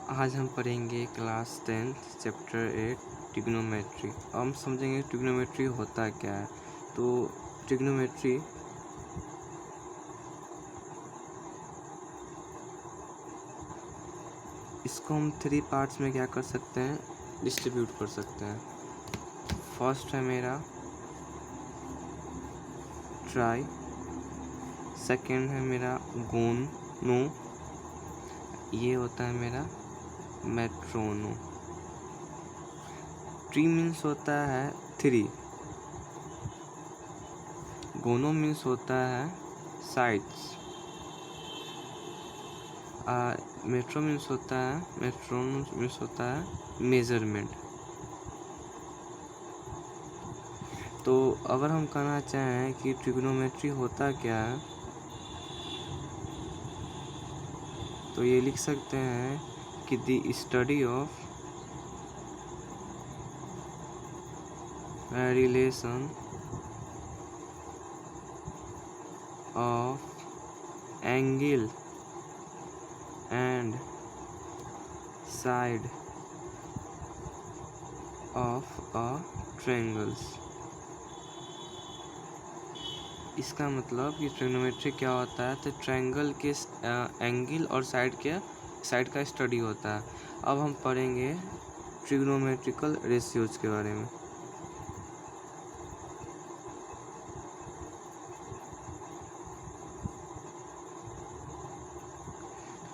आज हम पढ़ेंगे क्लास 10th चैप्टर 8 ट्रिग्नोमेट्री। अब हम समझेंगे ट्रिग्नोमेट्री होता क्या है। तो ट्रिग्नोमेट्री इसको हम 3 पार्ट्स में क्या कर सकते हैं, डिस्ट्रीब्यूट कर सकते हैं। फर्स्ट है मेरा ट्राई, सेकंड है मेरा गोनो, ये होता है मेरा मेट्रोनो। ट्री मीन्स होता है 3, गोनो मीन्स होता है साइड्स, मेट्रो मीन्स होता है मेट्रोनो मीन्स होता है मेजरमेंट। तो अगर हम कहना चाहें कि ट्रिग्नोमेट्री होता क्या है, तो ये लिख सकते हैं कि the study of relation of angle and side of a triangles. इसका मतलब कि ट्रिग्नोमेट्री क्या होता है, तो ट्रायंगल के एंगल और साइड का स्टडी होता है। अब हम पढ़ेंगे ट्रिग्नोमेट्रिकल रेशियोज के बारे में।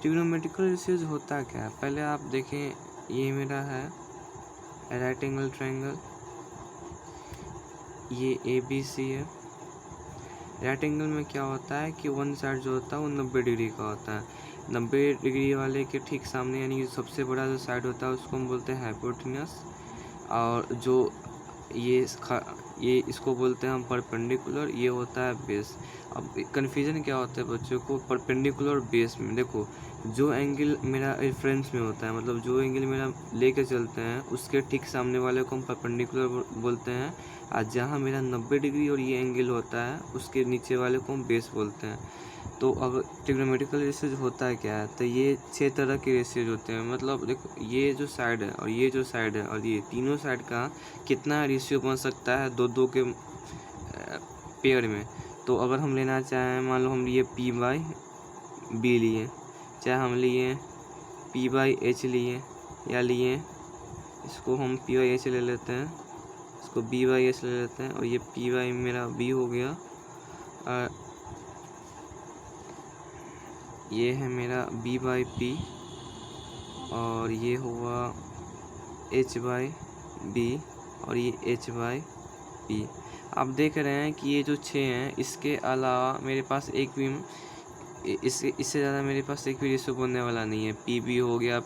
ट्रिग्नोमेट्रिकल रेशियोज होता क्या है, पहले आप देखें, ये मेरा है राइट एंगल ट्रायंगल, ये ABC है। राइट एंगल में क्या होता है कि वन साइड जो होता है वो 90 डिग्री का होता है। 90 डिग्री वाले के ठीक सामने यानी कि सबसे बड़ा जो साइड होता है उसको हम बोलते हैं हाइपोटेन्यूस, और जो ये इसको बोलते हैं हम परपेंडिकुलर, ये होता है बेस। अब कन्फ्यूजन क्या होता है बच्चों को परपेंडिकुलर और बेस में। देखो, जो एंगल मेरा रेफरेंस में होता है, मतलब जो एंगल मेरा लेके चलते हैं उसके ठीक सामने वाले को हम परपेंडिकुलर बोलते हैं, और जहाँ मेरा 90 डिग्री और ये एंगल होता है उसके नीचे वाले को हम बेस बोलते हैं। तो अब ट्रिग्नोमेट्रिकल रेशियोज होता है क्या है, तो ये 6 तरह के रेशियोज होते हैं। मतलब देखो, ये जो साइड है और ये जो साइड है और ये तीनों साइड का कितना रेशियो बन सकता है दो के पेयर में। तो अगर हम लेना चाहें, मान लो हम लिए P/B लिए, चाहे हम लिए P/H लिए, या लिए इसको हम P/H ले लेते हैं, इसको B/H ले लेते हैं, और ये P/ मेरा B हो गया, ये है मेरा B/P, और ये हुआ H/B, और ये H/P। आप देख रहे हैं कि ये जो 6 हैं, इसके अलावा मेरे पास एक भी इससे ज़्यादा मेरे पास एक भी रेशियो बनने वाला नहीं है। PB हो गया,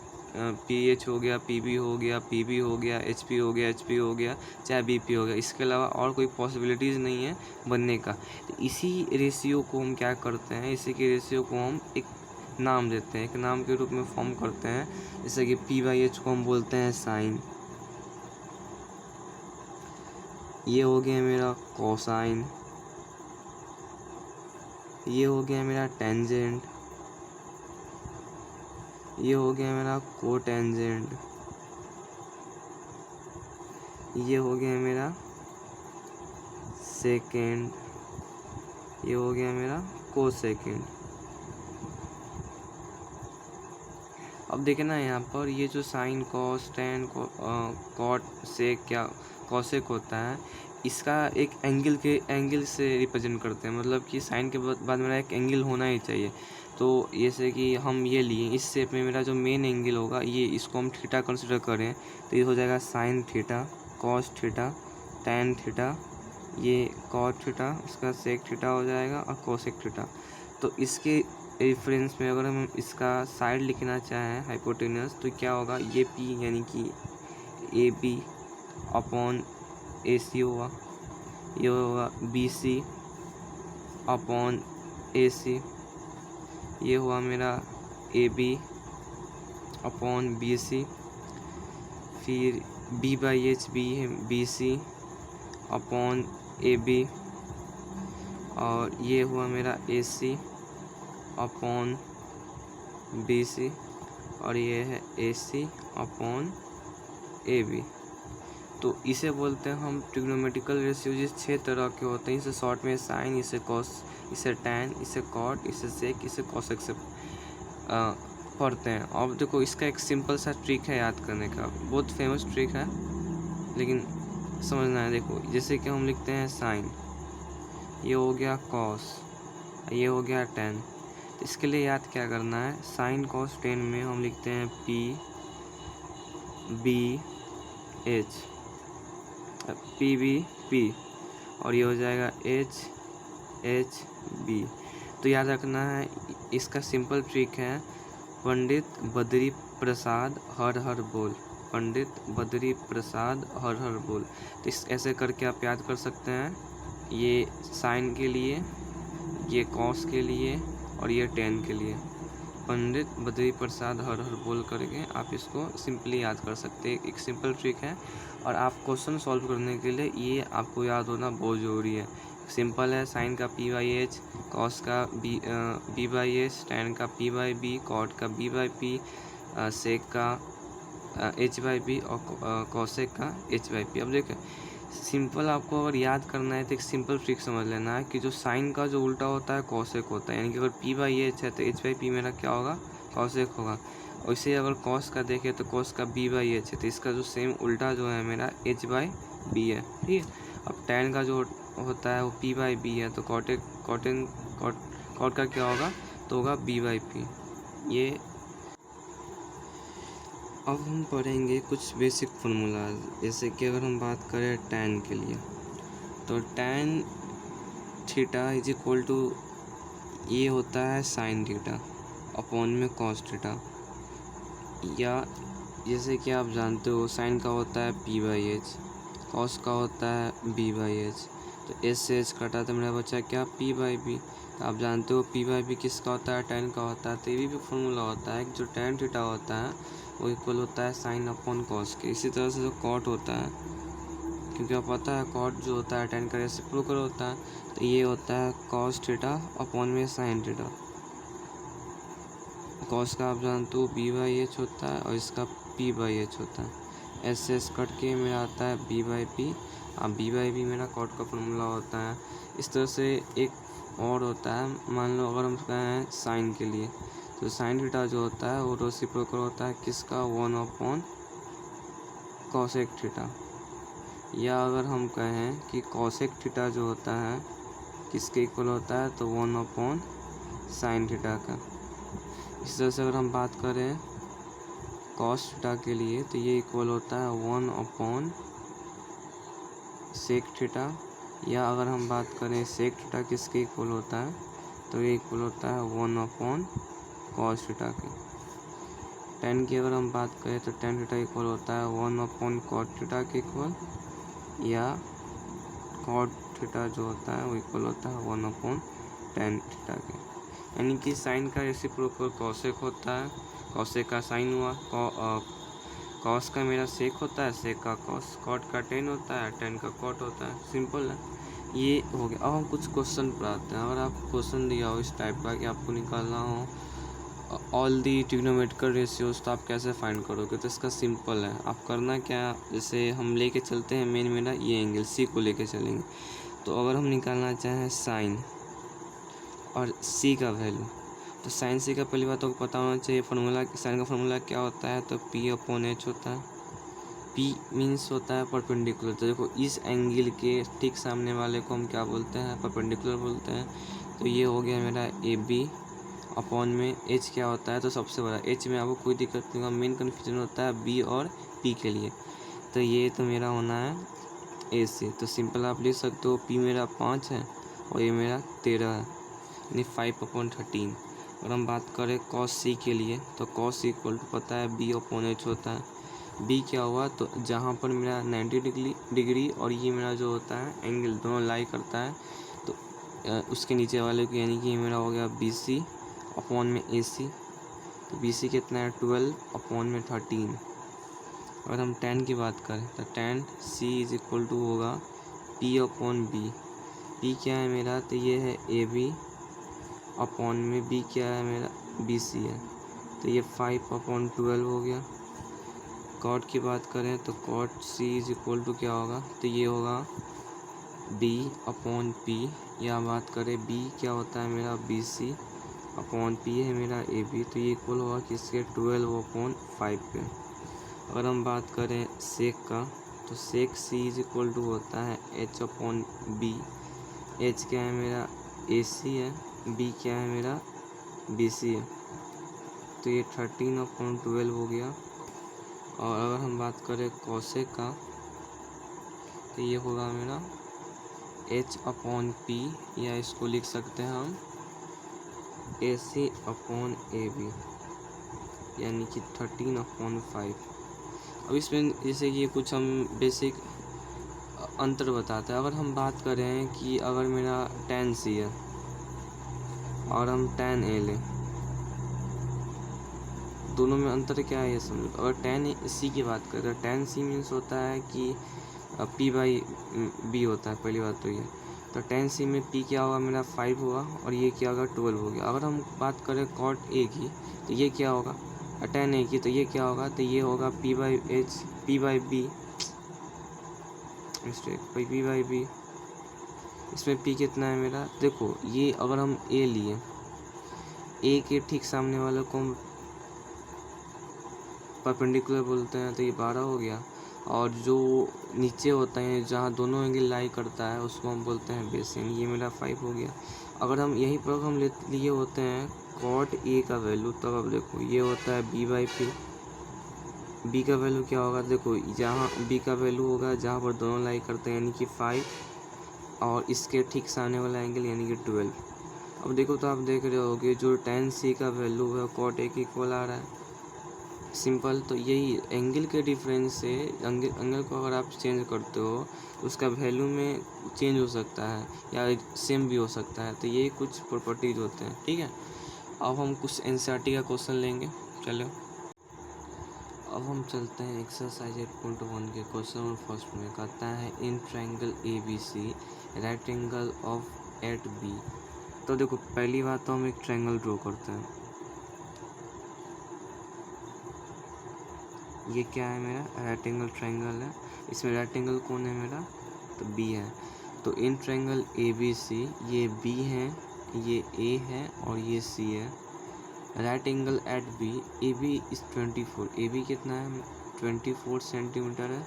PH हो गया, PB हो गया, PB हो गया, HP हो गया, HP हो गया, चाहे BP हो गया। इसके अलावा और कोई पॉसिबिलिटीज़ नहीं है बनने का। तो इसी रेशियो को हम क्या करते हैं, इसी के रेशियो को हम एक नाम देते हैं, एक नाम के रूप में फॉर्म करते हैं। जैसे कि P/H को हम बोलते हैं साइन, ये हो गया मेरा कोसाइन, ये हो गया मेरा टेंजेंट, ये हो गया मेरा कोटेंजेंट, ये हो गया मेरा सेकेंड, ये हो गया मेरा कोसेकेंड। अब देखें ना, यहाँ पर ये जो साइन, कॉस, टेन, कॉट, सेक क्या कॉसेक होता है, इसका एक एंगल से रिप्रेजेंट करते हैं। मतलब कि साइन के बाद मेरा एक एंगल होना ही चाहिए। तो जैसे कि हम ये लिए, इस शेप में मेरा जो मेन एंगल होगा, ये इसको हम थीटा कंसिडर करें, तो ये हो जाएगा sine theta, cos theta, tan theta, ये कॉट थीटा, इसका सेक थीटा हो जाएगा, और कोसेक थीटा। तो इसके रेफरेंस में अगर हम इसका साइड लिखना चाहें हाइपोटेन्यूस, तो क्या होगा, ये P यानी कि AB अपॉन AC होगा, ये होगा BC अपॉन AC, ये हुआ मेरा AB अपॉन BC, फिर B/H B है BC अपॉन AB, और ये हुआ मेरा AC अपॉन BC, और ये है AC अपॉन AB। तो इसे बोलते हैं हम ट्रिग्नोमेट्रिकल रेशियो। जिस 6 तरह के होते हैं, इसे शॉर्ट में साइन, इसे कॉस, इसे टैन, इसे कॉट, इसे सेक, इसे कॉसेक से पढ़ते हैं। अब देखो इसका एक सिंपल सा ट्रिक है याद करने का, बहुत फेमस ट्रिक है लेकिन समझना है। देखो जैसे कि हम लिखते हैं साइन, ये हो गया कॉस, ये हो गया टैन। तो इसके लिए याद क्या करना है, साइन कॉस टेन में हम लिखते हैं P B H, P B P, और ये हो जाएगा H H B। तो याद रखना है, इसका सिंपल ट्रिक है पंडित बद्री प्रसाद हर हर बोल, पंडित बद्री प्रसाद हर हर बोल। तो इस ऐसे करके आप याद कर सकते हैं, ये साइन के लिए, ये कॉस के लिए और ये टेन के लिए। पंडित बद्री प्रसाद हर हर बोल करके आप इसको सिंपली याद कर सकते हैं। एक सिंपल ट्रिक है और आप क्वेश्चन सॉल्व करने के लिए ये आपको याद होना बहुत ज़रूरी है। सिंपल है, साइन का P/H, कॉस का B/H, टैन का P/B, कॉट का B/P, सेक का H/B और कॉसेक का H/P। अब देखिए सिंपल, आपको अगर याद करना है तो एक सिंपल ट्रिक समझ लेना है कि जो साइन का जो उल्टा होता है कॉसेक होता है, यानी कि अगर P/H है तो H/P मेरा क्या होगा, कॉसेक होगा। वैसे अगर कॉस का देखें तो कॉस का B/H है, तो इसका जो सेम उल्टा जो है मेरा H/B है, ठीक है। अब टैन का जो होता है वो P/B है, तो कॉट का क्या होगा, तो होगा B/P। ये अब हम पढ़ेंगे कुछ बेसिक फार्मूलाज। जैसे कि अगर हम बात करें टैन के लिए, तो tan theta is equal to, ये होता है साइन थीटा अपॉन में कॉस थीटा। या जैसे कि आप जानते हो साइन का होता है P/H, कॉस का होता है B/H। तो S से H कटा तो मेरा बचा क्या, P/B। तो आप जानते हो P/B किसका होता है, टैन का होता है। तो ये भी फॉर्मूला होता है कि जो टैन थीटा होता है वो इक्वल होता है साइन अपॉन कॉस के। इसी तरह से जो कॉट होता है, क्योंकि आप पता है कॉट जो होता है टैन का रेसिप्रोकल होता है, तो ये होता है कॉस थीटा अपॉन में साइन थीटा। कॉस का आप जानते हो B/H होता है और इसका P/H होता है। S से S कट के मेरा आता है B/P, अब B/B मेरा कॉट का फॉर्मूला होता है। इस तरह से एक और होता है, मान लो अगर हम कहें साइन के लिए, तो साइन थीटा जो होता है वो रेसिप्रोकल होता है किसका, 1 अपॉन कॉसेक थीटा। या अगर हम कहें कि कॉसेक थीटा जो होता है किसके इक्वल होता है, तो 1 अपॉन साइन थीटा का। इस तरह से अगर हम बात करें कॉस थीटा के लिए, तो ये इक्वल होता है 1 अपॉन सेक थीटा। या अगर हम बात करें सेक थीटा किसके इक्वल होता है, तो ये इक्वल होता है 1 अपॉन कॉस थीटा के। टैन की अगर हम बात करें तो टैन थीटा इक्वल होता है 1 अपॉन कॉट थीटा के इक्वल, या कॉट थीटा जो होता है वो इक्वल होता है 1 अपॉन टैन थीटा के। यानी कि साइन का रेसिप्रोकल कॉसेक होता है, कॉसेक का साइन हुआ, कॉस का मेरा सेक होता है, सेक का कॉस, कॉट का टेन होता है, टेन का कॉट होता है। सिंपल है, ये हो गया। अब हम कुछ क्वेश्चन पढ़ाते हैं। अगर आपको क्वेश्चन दिया हो इस टाइप का कि आपको निकालना हो ऑल दी ट्रिग्नोमेट्रिकल रेशियोज, तो आप कैसे फाइंड करोगे, तो इसका सिंपल है। आप करना क्या, जैसे हम लेके चलते हैं मेन मेरा ये एंगल C को लेके चलेंगे। तो अगर हम निकालना चाहें साइन और C का वैल्यू, तो साइन C का पहली बात आपको पता होना चाहिए फार्मूला, साइन का फार्मूला क्या होता है, तो P/H होता है। P मीन्स होता है परपेंडिकुलर। तो देखो इस एंगल के ठीक सामने वाले को हम क्या बोलते हैं, परपेंडिकुलर बोलते हैं। तो ये हो गया मेरा AB अपॉन में H क्या होता है, तो सबसे बड़ा H में आपको कोई दिक्कत नहीं होगा, मेन कन्फ्यूजन होता है B और P के लिए। तो ये तो मेरा होना है AC। तो सिंपल आप लिख सकते हो P मेरा 5 है और ये मेरा 13 है, यानी 5/13। अगर हम बात करें cos C के लिए, तो cos C इक्वल टू पता है B/H होता है। B क्या हुआ, तो जहाँ पर मेरा 90 डिग्री और ये मेरा जो होता है एंगल दोनों लाई करता है, तो उसके नीचे वाले को, यानी कि ये मेरा हो गया BC अपॉन में AC। तो BC कितना है, 12 अपॉन में 13। अगर हम tan की बात करें तो tan C is equal to होगा P/B। P क्या है मेरा, तो ये है AB अपॉन में B क्या है मेरा, BC है। तो ये 5/12 हो गया। कॉट की बात करें तो cot C is equal to क्या होगा, तो ये होगा B/P। या बात करें B क्या होता है मेरा, BC/P है मेरा AB, तो ये इक्वल होगा किसके, 12/5 पे। अगर हम बात करें सेक का तो सेक C इज इक्वल टू होता है H/B। H क्या है मेरा, AC है, B क्या है मेरा, BC है, तो ये 13/12 हो गया। और अगर हम बात करें कोसेक का तो ये होगा मेरा H/P, या इसको लिख सकते हैं हम AC/AB, यानी कि 13/5। अब इसमें जैसे कि कुछ हम बेसिक अंतर बताते हैं। अगर हम बात करें कि अगर मेरा tan C है और हम tan A लें, दोनों में अंतर क्या है ये समझो। अगर tan C की बात करें तो tan C मीन्स होता है कि P/B होता है, पहली बात तो ये। तो tan C में P क्या होगा मेरा 5 होगा और ये क्या होगा 12 हो गया। अगर हम बात करें cot A की तो ये क्या होगा, tan A की तो ये क्या होगा, तो ये होगा P/B मिस्टेक P/B। इसमें P कितना है मेरा, देखो ये अगर हम A लिए, A के ठीक सामने वाले को हम परपेंडिकुलर बोलते हैं, तो ये 12 हो गया। और जो नीचे होता है जहाँ दोनों एंगल लाई करता है उसको हम बोलते हैं बेस, यानी ये मेरा 5 हो गया। अगर हम यही पर हम लिए होते हैं कॉट A का वैल्यू, तब अब देखो ये होता है B/P। B का वैल्यू क्या होगा, देखो जहाँ B का वैल्यू होगा जहाँ पर दोनों लाई करते हैं, यानी कि 5, और इसके ठीक सामने वाला एंगल यानी कि 12। अब देखो तो आप देख रहे होगे जो tan C का वैल्यू है कॉट A के इक्वल आ रहा है, सिंपल। तो यही एंगल के डिफरेंस से एंगल को अगर आप चेंज करते हो उसका वैल्यू में चेंज हो सकता है या सेम भी हो सकता है। तो ये कुछ प्रॉपर्टीज होते हैं, ठीक है। अब हम कुछ NCERT का क्वेश्चन लेंगे, चलो। अब हम चलते हैं एक्सरसाइज 8.1 के क्वेश्चन नंबर फर्स्ट में। कहता है in triangle ABC right angle of at B। तो देखो पहली बात तो हम एक ट्रायंगल ड्रॉ करते हैं। ये क्या है मेरा, राइट एंगल ट्रायंगल है। इसमें राइट एंगल कौन है मेरा, तो B है। तो इन ट्रायंगल ABC ये B है, ये A है और ये C है। Right angle at B, AB is 24। AB कितना है, 24 सेंटीमीटर है,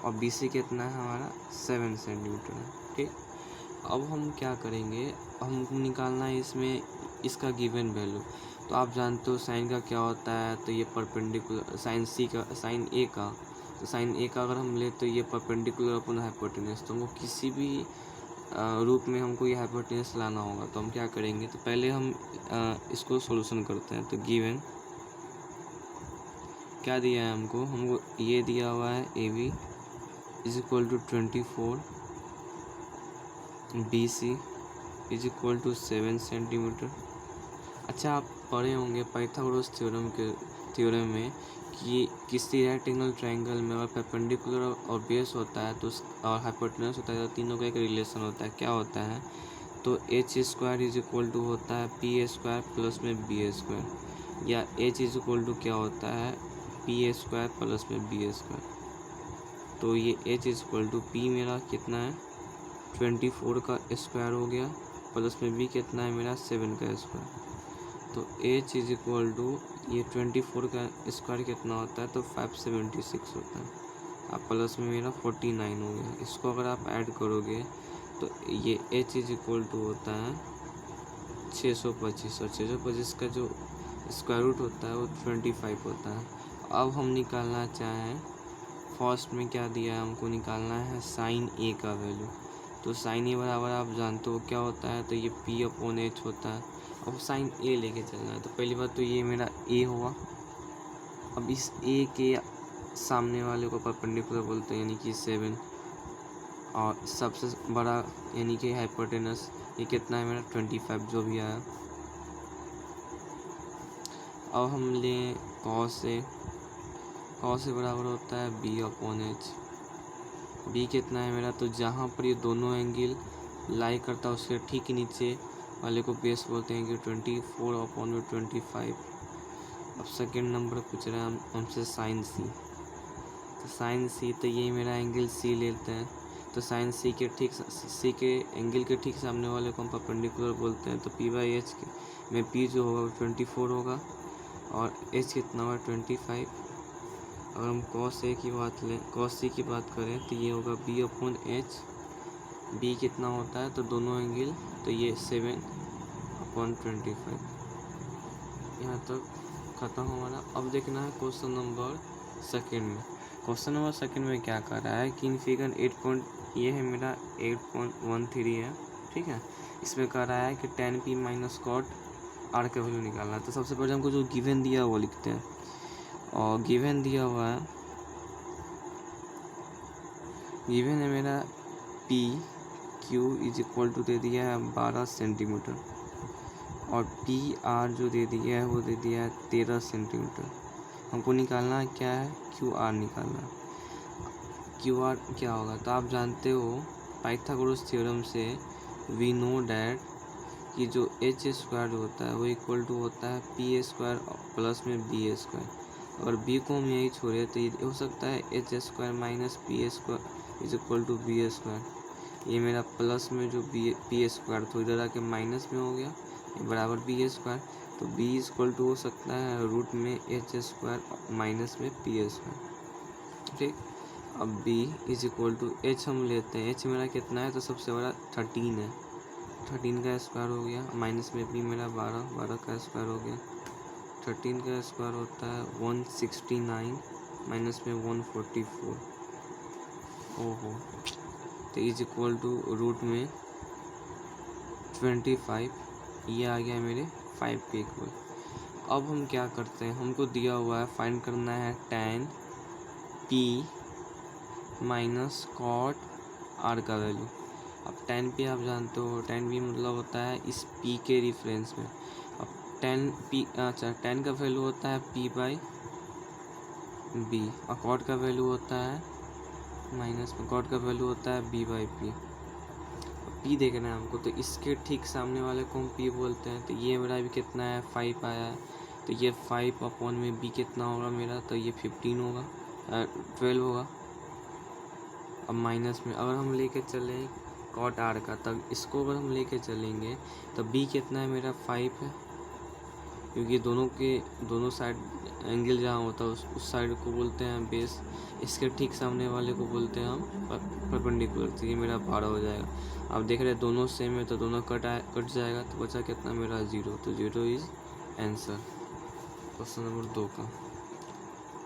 और BC कितना है हमारा 7 सेंटीमीटर है, ठीक। अब हम क्या करेंगे, हमको निकालना है इसमें इसका गिवन वैल्यू। तो आप जानते हो साइन का क्या होता है, तो ये परपेंडिकुलर साइन A का, तो साइन A का अगर हम ले तो ये परपेंडिकुलर अपन हाइपोटेनस। तो हमको किसी भी रूप में हमको ये हाइपोटेनस लाना होगा। तो हम क्या करेंगे, तो पहले हम इसको सॉल्यूशन करते हैं। तो गिवन क्या दिया है हमको ये दिया हुआ है AB is equal to 24, BC is equal to 7 centimetre. अच्छा आप पढ़े होंगे पाइथागोरस थ्योरम में कि किसी राइट एंगल ट्रायंगल में अगर परपेंडिकुलर और बेस होता है तो और हाइपोटेनस होता है, तो तीनों का एक रिलेशन होता है। क्या होता है, तो H² इज इक्वल टू होता है PA² प्लस में BA², या H इज इक्वल टू क्या होता है PA² प्लस में BA²। तो ये H is equal to P मेरा कितना है 24 का स्क्वायर हो गया, प्लस में B कितना है मेरा 7 का स्क्वायर। तो H इज इक्वल टू ये 24 का स्क्वायर कितना होता है, तो 576 होता है, अब प्लस में मेरा 49 हो गया। इसको अगर आप ऐड करोगे तो ये H इज इक्वल टू होता है 625, और 625 का जो स्क्वायर रूट होता है वो 25 होता है। अब हम निकालना चाहें, फर्स्ट में क्या दिया है हमको, निकालना है साइन A का वैल्यू। तो साइन A बराबर आप जानते हो क्या होता है, तो ये P/H होता है। अब साइन A लेके चलना है, तो पहली बात तो ये मेरा A हुआ। अब इस A के सामने वाले को परपेंडिकुलर बोलते हैं, यानी कि 7, और सबसे बड़ा यानी कि हाइपोटेनस ये कितना है मेरा 25 जो भी आया। अब हम लें कॉस A बराबर होता है B/H। B कितना है मेरा, तो जहाँ पर ये दोनों एंगल लाई करता है उसके ठीक नीचे वाले को बेस बोलते हैं कि 24/25। अब सेकंड नंबर पूछ रहा है हमसे साइन सी। तो साइन सी, तो ये मेरा एंगल सी लेते हैं। तो साइन सी के एंगल के ठीक सामने वाले को हम परपेंडिकुलर बोलते हैं। तो पी बाई एच में पी जो होगा वो 24 होगा और एच कितना होगा 25। अगर हम कॉस ए की बात लें, कॉस सी की बात करें तो ये होगा बी अपॉन एच। बी कितना होता है तो दोनों एंगल, तो ये 7/25। यहाँ तक खत्म हमारा। अब देखना है क्वेश्चन नंबर सेकंड में। क्वेश्चन नंबर सेकंड में क्या कर रहा है कि इन फिगर 8 ये है मेरा 8.13 है, ठीक है। इसमें कह रहा है कि tan p minus cot R का वैल्यू निकालना है। तो सबसे पहले हमको जो गिवन दिया हुआ लिखते हैं, और गिवन दिया हुआ है, गिवन है मेरा p q is equal to दे दिया है 12 सेंटीमीटर और पी आर जो दे दिया है वो दे दिया है 13 सेंटीमीटर। हमको निकालना है क्या है, क्यू आर निकालना है। क्यू आर क्या होगा, तो आप जानते हो पाइथागोरस थ्योरम से वी नो डैट कि जो एच स्क्वायर होता है वो इक्वल टू होता है पी ए स्क्वायर प्लस में बी ए स्क्वायर। अगर बी को हम यही छोड़े तो ये हो सकता है H square minus P A square is equal to B A square. ये मेरा प्लस में जो पी ए स्क्वायर तो इधर आके माइनस में हो गया, ये बराबर बी ए स्क्वायर। तो बी इक्वल टू हो सकता है रूट में एच स्क्वायर माइनस में पी ए स्क्वायर, ठीक। अब b is equal to H हम लेते हैं, एच मेरा कितना है तो सबसे बड़ा 13 है, 13 का स्क्वायर हो गया, माइनस में b मेरा 12 का स्क्वायर हो गया। 13 का स्क्वायर होता है 169 माइनस में 144। ओहो, तो इज इक्वल टू रूट में 25, ये आ गया मेरे 5 के इक्वल। अब हम क्या करते हैं, हमको दिया हुआ है फाइंड करना है tan p minus cot R का वैल्यू। अब tan p आप जानते हो, tan p मतलब होता है इस p के रिफरेंस में। अब tan का वैल्यू होता है p बाई b और कॉट का वैल्यू होता है माइनस में, कॉट का वैल्यू होता है b बाई p। p देखना है हमको, तो इसके ठीक सामने वाले को हम p बोलते हैं। तो ये मेरा भी कितना है 5 आया है, तो ये 5 अपॉन में b कितना होगा मेरा, तो ये 15 होगा 12 होगा। अब माइनस में अगर हम लेके चलें कॉट आर का, तब इसको अगर हम लेके चलेंगे तो b कितना है मेरा 5 है, क्योंकि दोनों साइड एंगल जहाँ होता है उस साइड को बोलते हैं बेस, इसके ठीक सामने वाले को बोलते हैं हम परपेंडिकुलर। तो ये मेरा 12 हो जाएगा। आप देख रहे हैं दोनों सेम है तो दोनों कट जाएगा, तो बचा कितना मेरा 0। तो 0 इज आंसर क्वेश्चन नंबर 2 का।